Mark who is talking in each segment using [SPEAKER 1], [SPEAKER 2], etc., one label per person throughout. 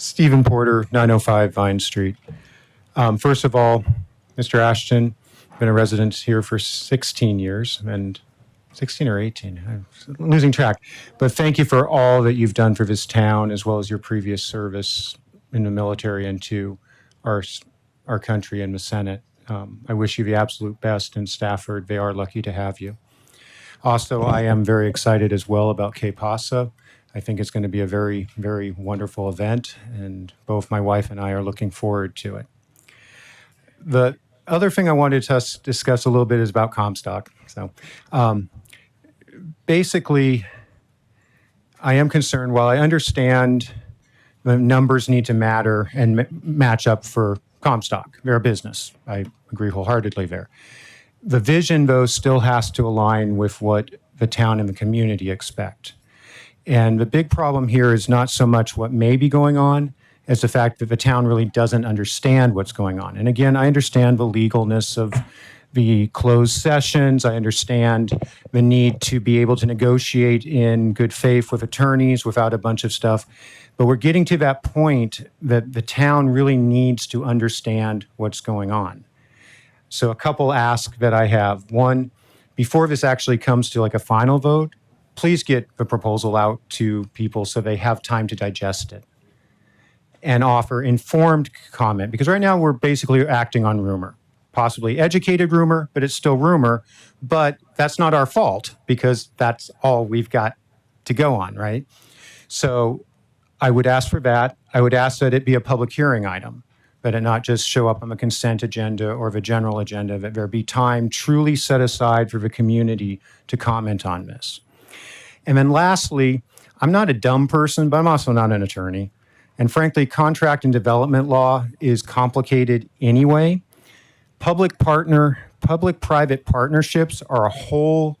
[SPEAKER 1] Steven Porter, 905 Vine Street. First of all, Mr. Ashton, been a resident here for 16 years, and 16 or 18, I'm losing track. But thank you for all that you've done for this town, as well as your previous service in the military and to our country and the Senate. I wish you the absolute best in Stafford. They are lucky to have you. Also, I am very excited as well about KPASA. I think it's going to be a very, very wonderful event, and both my wife and I are looking forward to it. The other thing I wanted to discuss a little bit is about Comstock. So basically, I am concerned, while I understand the numbers need to matter and match up for Comstock, they're a business. I agree wholeheartedly there. The vision, though, still has to align with what the town and the community expect. And the big problem here is not so much what may be going on as the fact that the town really doesn't understand what's going on. And again, I understand the legalness of the closed sessions. I understand the need to be able to negotiate in good faith with attorneys without a bunch of stuff. But we're getting to that point that the town really needs to understand what's going on. So a couple asks that I have. One, before this actually comes to like a final vote, please get the proposal out to people so they have time to digest it and offer informed comment. Because right now we're basically acting on rumor, possibly educated rumor, but it's still rumor. But that's not our fault because that's all we've got to go on, right? So I would ask for that. I would ask that it be a public hearing item, that it not just show up on the consent agenda or the general agenda, that there be time truly set aside for the community to comment on this. And then lastly, I'm not a dumb person, but I'm also not an attorney. And frankly, contract and development law is complicated anyway. Public-private partnerships are a whole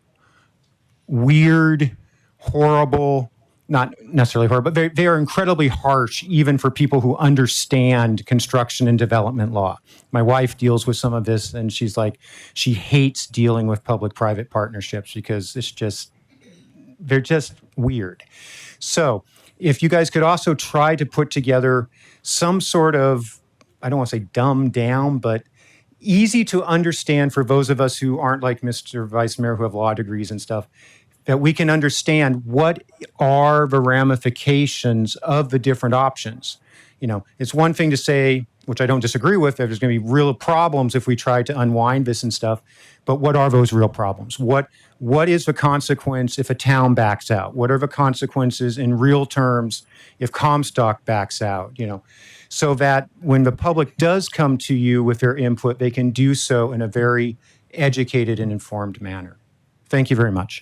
[SPEAKER 1] weird, horrible, not necessarily horrible, but they are incredibly harsh even for people who understand construction and development law. My wife deals with some of this, and she's like, she hates dealing with public-private partnerships because they're just weird. So if you guys could also try to put together some sort of, I don't want to say dumbed down, but easy to understand for those of us who aren't like Mr. Vice Mayor who have law degrees and stuff, that we can understand what are the ramifications of the different options. You know, it's one thing to say, which I don't disagree with, that there's going to be real problems if we try to unwind this and stuff, but what are those real problems? What is the consequence if a town backs out? What are the consequences in real terms if Comstock backs out? You know, so that when the public does come to you with their input, they can do so in a very educated and informed manner. Thank you very much.